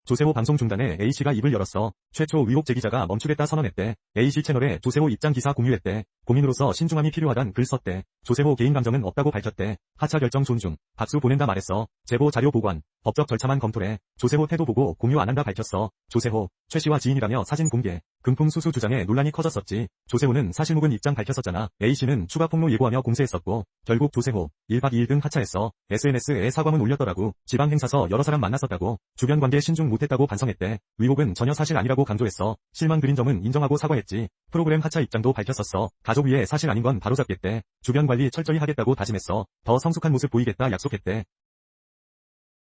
조세호 방송 중단에 A씨가 입을 열었어. 최초 의혹 제기자가 멈추겠다 선언했대. A씨 채널에 조세호 입장 기사 공유했대. 고민으로서 신중함이 필요하단 글 썼대. 조세호 개인 감정은 없다고 밝혔대. 하차 결정 존중. 박수 보낸다 말했어. 제보 자료 보관. 법적 절차만 검토래. 조세호 태도 보고 공유 안 한다 밝혔어. 조세호, 최씨와 지인이라며 사진 공개. 금품 수수 주장에 논란이 커졌었지. 조세호는 사실 묵은 입장 밝혔었잖아. A씨는 추가 폭로 예고하며 공세했었고 결국 조세호 1박 2일 등 하차했어. SNS에 사과문 올렸더라고. 지방 행사서 여러 사람 만났었다고. 주변 관계 신중 못했다고 반성했대. 의혹은 전혀 사실 아니라고 강조했어. 실망 드린 점은 인정하고 사과했지. 프로그램 하차 입장도 밝혔었어. 가족 위에 사실 아닌 건 바로잡겠대. 주변 관리 철저히 하겠다고 다짐했어. 더 성숙한 모습 보이겠다 약속했대.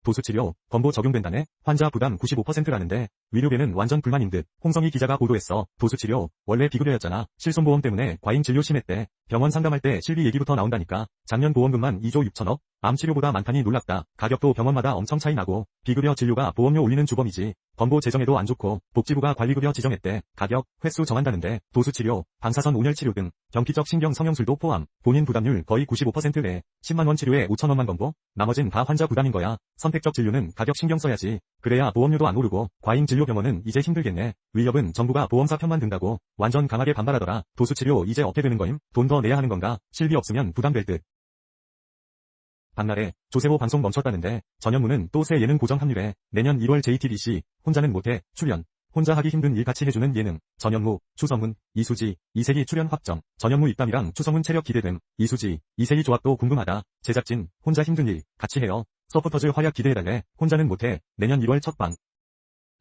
도수치료, 건보 적용된다네? 환자 부담 95%라는데 위료비는 완전 불만인 듯. 홍성희 기자가 보도했어. 도수치료, 원래 비급여였잖아. 실손보험 때문에 과잉 진료 심했대. 병원 상담할 때 실비 얘기부터 나온다니까. 작년 보험금만 2조 6천억? 암치료보다 많다니 놀랍다. 가격도 병원마다 엄청 차이 나고 비급여 진료가 보험료 올리는 주범이지. 건보 재정에도 안 좋고 복지부가 관리급여 지정했대. 가격, 횟수 정한다는데 도수치료, 방사선 온열 치료 등 경기적 신경 성형술도 포함. 본인 부담률 거의 95%래. 10만원 치료에 5천원만 건보? 나머진 다 환자 부담인 거야. 선택적 진료는 가격 신경 써야지. 그래야 보험료도 안 오르고. 과잉 진료 병원은 이제 힘들겠네. 위협은 정부가 보험사 편만 든다고 완전 강하게 반발하더라. 도수치료 이제 어떻게 되는 거임? 돈 더 내야 하는 건가? 실비 없으면 부담될 듯. 박나래, 조세호 방송 멈췄다는데 전현무는 또 새 예능 고정 합류래. 내년 1월 JTBC 혼자는 못해 출연. 혼자 하기 힘든 일 같이 해주는 예능. 전현무, 추성훈, 이수지, 이색이 출연 확정. 전현무 입담이랑 추성훈 체력 기대됨. 이수지, 이색이 조합도 궁금하다. 제작진, 혼자 힘든 일 같이 해요. 서포터즈 활약 기대해달래. 혼자는 못해. 내년 1월 첫방.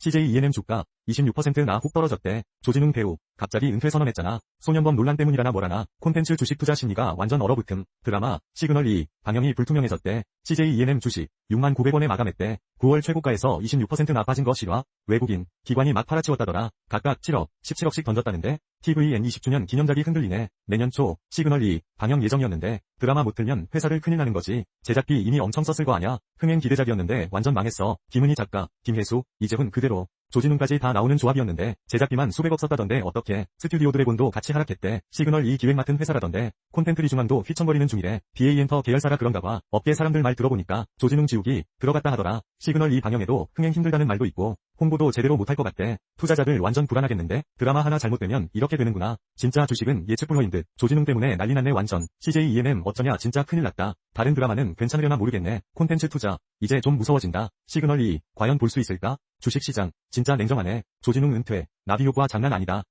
CJ ENM 주가 26%나 훅 떨어졌대. 조진웅 배우 갑자기 은퇴 선언했잖아. 소년범 논란 때문이라나 뭐라나 콘텐츠 주식 투자 심리가 완전 얼어붙음. 드라마 시그널 2 방영이 불투명해졌대. CJ ENM 주식 6만 900원에 마감했대. 9월 최고가에서 26%나 빠진 거 실화? 외국인 기관이 막 팔아치웠다더라. 각각 7억, 17억씩 던졌다는데 TVN 20주년 기념작이 흔들리네. 내년 초 시그널 2 방영 예정이었는데 드라마 못 틀면 회사를 큰일 나는 거지. 제작비 이미 엄청 썼을 거 아냐. 흥행 기대작이었는데 완전 망했어. 김은희 작가, 김혜수, 이재훈 그대로. 조진웅까지 다 나오는 조합이었는데 제작비만 수백억 썼다던데 어떻게. 스튜디오 드래곤도 같이 하락했대. 시그널 2 기획 맡은 회사라던데 콘텐츠 중앙도 휘청거리는 중이래. BA엔터 계열사라 그런가 봐. 업계 사람들 말 들어보니까 조진웅 지우기 들어갔다 하더라. 시그널 2 방영에도 흥행 힘들다는 말도 있고 홍보도 제대로 못할 것 같대. 투자자들 완전 불안하겠는데. 드라마 하나 잘못되면 이렇게 되는구나. 진짜 주식은 예측불허인 듯. 조진웅 때문에 난리 났네 완전. CJ ENM 어쩌냐 진짜 큰일 났다. 다른 드라마는 괜찮으려나 모르겠네. 콘텐츠 투자 이제 좀 무서워진다. 시그널 2 과연 볼 수 있을까? 주식시장 진짜 냉정하네. 조진웅 은퇴 나비 효과 장난 아니다.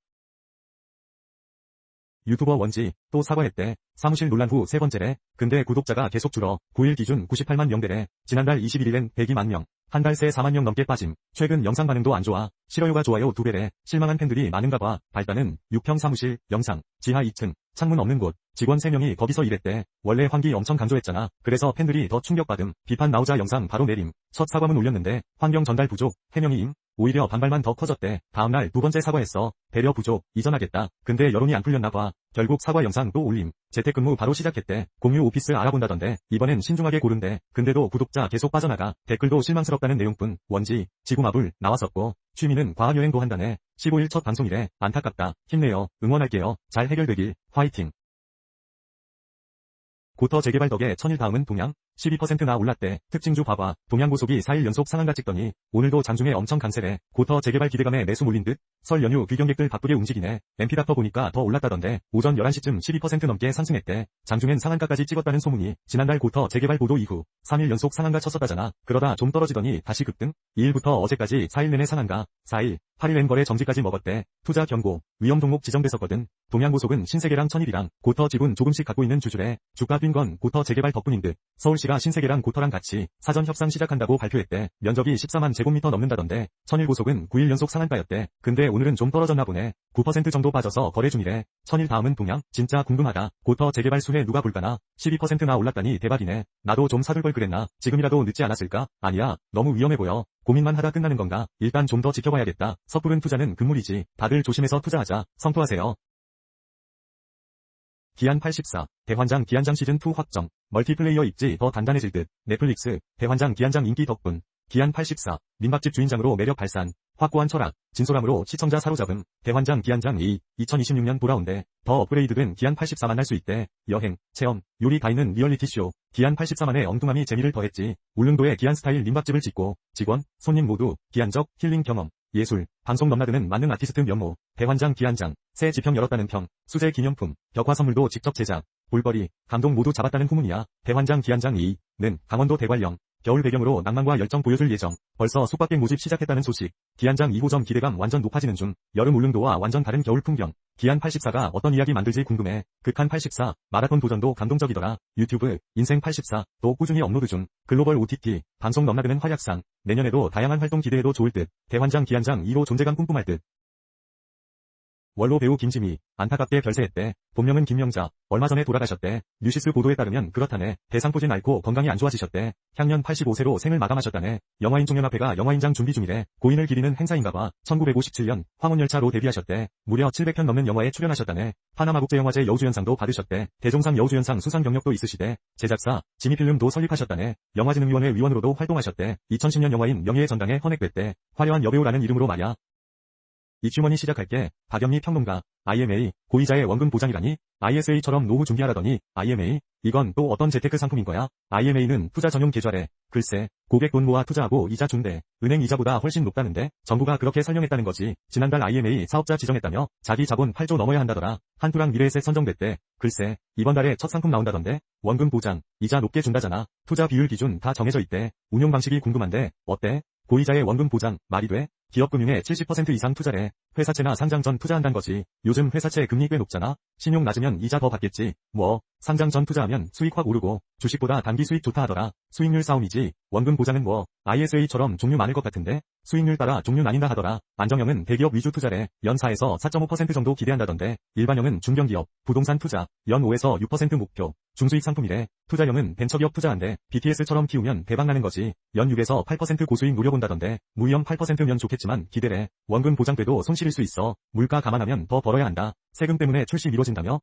유튜버 원지 또 사과했대. 사무실 논란 후 세 번째래. 근데 구독자가 계속 줄어. 9일 기준 98만 명대래. 지난달 21일엔 102만 명. 한 달 새 4만 명 넘게 빠짐. 최근 영상 반응도 안 좋아. 싫어요가 좋아요 2배래. 실망한 팬들이 많은가 봐. 발단은 6평 사무실, 영상, 지하 2층, 창문 없는 곳. 직원 3명이 거기서 일했대. 원래 환기 엄청 강조했잖아. 그래서 팬들이 더 충격받음. 비판 나오자 영상 바로 내림. 첫 사과문 올렸는데 환경 전달 부족, 해명이임. 오히려 반발만 더 커졌대. 다음날 두 번째 사과했어. 배려 부족, 이전하겠다. 근데 여론이 안 풀렸나 봐. 결국 사과 영상 또 올림. 재택근무 바로 시작했대. 공유 오피스 알아본다던데. 이번엔 신중하게 고른대. 근데도 구독자 계속 빠져나가. 댓글도 실망스럽다는 내용뿐. 원지, 지구마블 나왔었고. 취미는 과학여행도 한다네. 15일 첫 방송이래. 안타깝다. 힘내요. 응원할게요. 잘 해결되길. 화이팅. 고터 재개발 덕에 천일 다음은 동양 12%나 올랐대. 특징주 봐봐. 동양고속이 4일 연속 상한가 찍더니 오늘도 장중에 엄청 강세래. 고터 재개발 기대감에 매수 몰린 듯. 설 연휴 귀경객들 바쁘게 움직이네. MP닥터 보니까 더 올랐다던데. 오전 11시쯤 12% 넘게 상승했대. 장중엔 상한가까지 찍었다는 소문이. 지난달 고터 재개발 보도 이후 3일 연속 상한가 쳤었다잖아. 그러다 좀 떨어지더니 다시 급등. 2일부터 어제까지 4일 내내 상한가. 4일, 8일엔 거래 정지까지 먹었대. 투자 경고, 위험 종목 지정됐었거든. 동양고속은 신세계랑 천일이랑 고터 지분 조금씩 갖고 있는 주주래. 주가 뛴 건 고터 재개발 덕분인 듯. 서울시가 신세계랑 고터랑 같이 사전 협상 시작한다고 발표했대. 면적이 14만 제곱미터 넘는다던데. 천일고속은 9일 연속 상한가였대. 근데 오늘은 좀 떨어졌나 보네. 9% 정도 빠져서 거래 중이래. 천일 다음은 동양? 진짜 궁금하다. 고터 재개발 수혜 누가 볼까나? 12%나 올랐다니 대박이네. 나도 좀 사둘 걸 그랬나? 지금이라도 늦지 않았을까? 아니야. 너무 위험해 보여. 고민만 하다 끝나는 건가? 일단 좀 더 지켜봐야겠다. 섣부른 투자는 금물이지. 다들 조심해서 투자하자. 성투하세요. 기안 84, 대환장 기안장 시즌2 확정, 멀티플레이어 입지 더 단단해질 듯. 넷플릭스, 대환장 기안장 인기 덕분 기안 84, 민박집 주인장으로 매력 발산, 확고한 철학, 진솔함으로 시청자 사로잡음, 대환장 기안장 2, 2026년 돌아온대. 더 업그레이드된 기안 84 만날 수 있대. 여행, 체험, 요리 다 있는 리얼리티쇼. 기안 84만의 엉뚱함이 재미를 더했지. 울릉도에 기안 스타일 민박집을 짓고 직원, 손님 모두 기안적 힐링 경험. 예술, 방송 넘나드는 만능 아티스트 면모, 대환장 기안장, 새 지평 열었다는 평, 수제 기념품, 벽화 선물도 직접 제작, 볼거리, 감동 모두 잡았다는 후문이야. 대환장 기안장 2는 강원도 대관령, 겨울 배경으로 낭만과 열정 보여줄 예정. 벌써 숙박객 모집 시작했다는 소식. 기안장 2호점 기대감 완전 높아지는 중. 여름 울릉도와 완전 다른 겨울 풍경. 기안 84가 어떤 이야기 만들지 궁금해. 극한 84, 마라톤 도전도 감동적이더라. 유튜브, 인생 84, 또 꾸준히 업로드 중. 글로벌 OTT, 방송 넘나드는 활약상. 내년에도 다양한 활동 기대해도 좋을 듯. 대환장 기안장 2호 존재감 뿜뿜할 듯. 원로 배우 김지미, 안타깝게 별세했대. 본명은 김명자, 얼마 전에 돌아가셨대. 뉴시스 보도에 따르면 그렇다네. 대상포진 앓고 건강이 안 좋아지셨대. 향년 85세로 생을 마감하셨다네. 영화인 총연합회가 영화인장 준비 중이래. 고인을 기리는 행사인가봐. 1957년 황혼열차로 데뷔하셨대. 무려 700편 넘는 영화에 출연하셨다네. 파나마국제영화제 여우주연상도 받으셨대. 대종상 여우주연상 수상 경력도 있으시대. 제작사, 지미필름도 설립하셨다네. 영화진흥위원회 위원으로도 활동하셨대. 2010년 영화인 명예의 전당에 헌액됐대. 화려한 여배우라는 이름으로 말야. 이주머니 시작할게. 박연미 평론가. IMA, 고이자의 원금 보장이라니? ISA처럼 노후 준비하라더니, IMA? 이건 또 어떤 재테크 상품인 거야? IMA는 투자 전용 계좌래. 글쎄, 고객 돈 모아 투자하고 이자 준대. 은행 이자보다 훨씬 높다는데? 정부가 그렇게 설명했다는 거지. 지난달 IMA 사업자 지정했다며? 자기 자본 8조 넘어야 한다더라. 한투랑 미래에셋 선정됐대. 글쎄, 이번 달에 첫 상품 나온다던데? 원금 보장, 이자 높게 준다잖아. 투자 비율 기준 다 정해져 있대. 운용 방식이 궁금한데, 어때? 고이자의 원금 보장, 말이 돼? 기업금융의 70% 이상 투자래. 회사채나 상장 전 투자한단 거지. 요즘 회사채 금리 꽤 높잖아. 신용 낮으면 이자 더 받겠지. 뭐, 상장 전 투자하면 수익 확 오르고 주식보다 단기 수익 좋다 하더라. 수익률 싸움이지. 원금 보장은 뭐, ISA처럼 종류 많을 것 같은데? 수익률 따라 종류 나뉜다 하더라. 안정형은 대기업 위주 투자래. 연 4에서 4.5% 정도 기대한다던데. 일반형은 중견기업, 부동산 투자, 연 5에서 6% 목표. 중수익 상품이래. 투자형은 벤처기업 투자한대. BTS처럼 키우면 대박 나는 거지. 연 6에서 8% 고수익 노려본다던데. 무위험 8%면 좋겠지만 기대래. 원금 보장돼도 손실일 수 있어. 물가 감안하면 더 벌어야 한다. 세금 때문에 출시 미뤄진다며?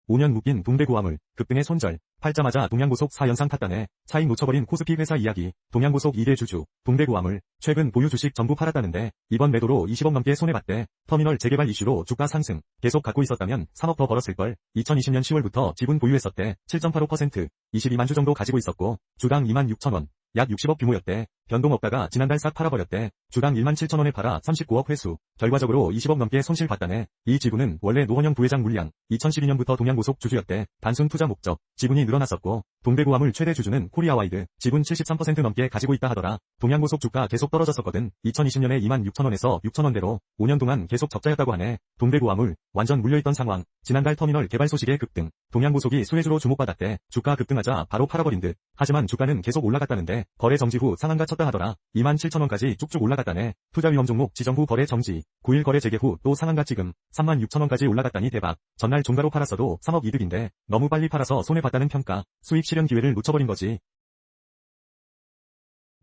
5년 묶인 동대구화물, 급등의 손절, 팔자마자 동양고속 4연상 탔다네. 차익 놓쳐버린 코스피 회사 이야기, 동양고속 2대 주주, 동대구화물, 최근 보유 주식 전부 팔았다는데, 이번 매도로 20억 넘게 손해봤대. 터미널 재개발 이슈로 주가 상승, 계속 갖고 있었다면 3억 더 벌었을걸. 2020년 10월부터 지분 보유했었대. 7.85%, 22만 주 정도 가지고 있었고, 주당 26,000원, 약 60억 규모였대. 변동 없다가 지난달 싹 팔아버렸대. 주당 17,000원에 팔아 39억 회수. 결과적으로 20억 넘게 손실 봤다네. 이 지분은 원래 노원영 부회장 물량, 2012년부터 동양고속 주주였대. 단순 투자 목적, 지분이 늘어났었고, 동대구화물 최대 주주는 코리아와이드, 지분 73% 넘게 가지고 있다 하더라. 동양고속 주가 계속 떨어졌었거든. 2020년에 26,000원에서 6,000원대로 5년 동안 계속 적자였다고 하네. 동대구화물, 완전 물려있던 상황. 지난달 터미널 개발 소식에 급등. 동양고속이 수혜주로 주목받았대. 주가 급등하자 바로 팔아버린 듯. 하지만 주가는 계속 올라갔다는데, 거래 정지 후 상한가 쳤다 하더라. 27,000원까지 쭉쭉 올라갔다네. 투자 위험 종목 지정 후 거래 정지. 9일 거래 재개 후 또 상한가 지금 36,000원까지 올라갔다니 대박. 전날 종가로 팔았어도 3억 이득인데 너무 빨리 팔아서 손해봤다는 평가. 수익 실현 기회를 놓쳐버린 거지.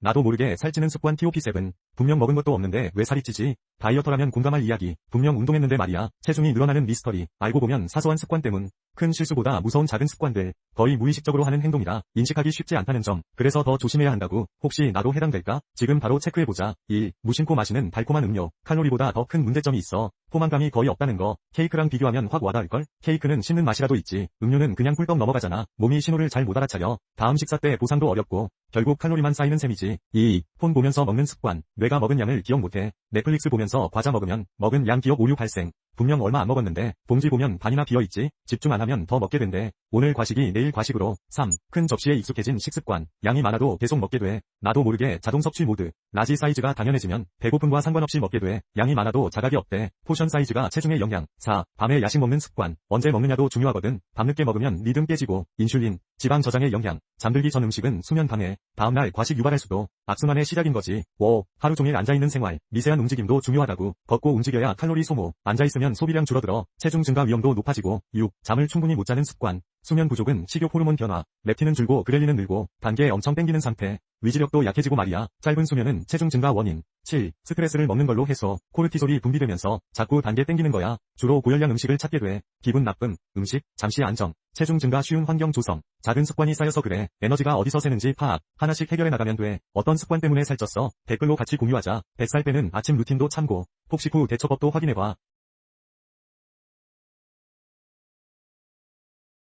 나도 모르게 살찌는 습관 TOP7. 분명 먹은 것도 없는데 왜 살이 찌지? 다이어터라면 공감할 이야기. 분명 운동했는데 말이야. 체중이 늘어나는 미스터리. 알고 보면 사소한 습관 때문. 큰 실수보다 무서운 작은 습관들. 거의 무의식적으로 하는 행동이라 인식하기 쉽지 않다는 점. 그래서 더 조심해야 한다고. 혹시 나도 해당될까? 지금 바로 체크해보자. 1. 무심코 마시는 달콤한 음료. 칼로리보다 더 큰 문제점이 있어. 포만감이 거의 없다는 거. 케이크랑 비교하면 확 와닿을걸? 케이크는 씹는 맛이라도 있지. 음료는 그냥 꿀꺽 넘어가잖아. 몸이 신호를 잘 못 알아차려. 다음 식사 때 보상도 어렵고. 결국 칼로리만 쌓이는 셈이지. 2. 폰 보면서 먹는 습관. 뇌가 먹은 양을 기억 못해. 넷플릭스 보면서 과자 먹으면 먹은 양 기억 오류 발생. 분명 얼마 안 먹었는데 봉지 보면 반이나 비어있지. 집중 안 하면 더 먹게 된대. 오늘 과식이 내일 과식으로. 3. 큰 접시에 익숙해진 식습관. 양이 많아도 계속 먹게 돼. 나도 모르게 자동 섭취 모드. 라지 사이즈가 당연해지면 배고픔과 상관없이 먹게 돼. 양이 많아도 자각이 없대. 포션 사이즈가 체중의 영향. 4. 밤에 야식 먹는 습관. 언제 먹느냐도 중요하거든. 밤늦게 먹으면 리듬 깨지고. 인슐린, 지방 저장의 영향. 잠들기 전 음식은 수면 방해. 다음날 과식 유발할 수도. 악순환의 시작인 거지. 5. 하루 종일 앉아있는 생활. 미세한 움직임도 중요하다고. 걷고 움직여야 칼로리 소모. 앉아있으면 소비량 줄어들어. 체중 증가 위험도 높아지고. 6. 잠을 충분히 못 자는 습관. 수면 부족은 식욕 호르몬 변화, 렙틴은 줄고 그렐린은 늘고 단계 엄청 땡기는 상태, 위지력도 약해지고 말이야. 짧은 수면은 체중 증가 원인. 7. 스트레스를 먹는 걸로 해소. 코르티솔이 분비되면서 자꾸 단계 땡기는 거야. 주로 고열량 음식을 찾게 돼. 기분 나쁨, 음식, 잠시 안정, 체중 증가 쉬운 환경 조성. 작은 습관이 쌓여서 그래. 에너지가 어디서 새는지 파악. 하나씩 해결해 나가면 돼. 어떤 습관 때문에 살쪘어? 댓글로 같이 공유하자. 뱃살 빼는 아침 루틴도 참고. 폭식 후 대처법도 확인해봐.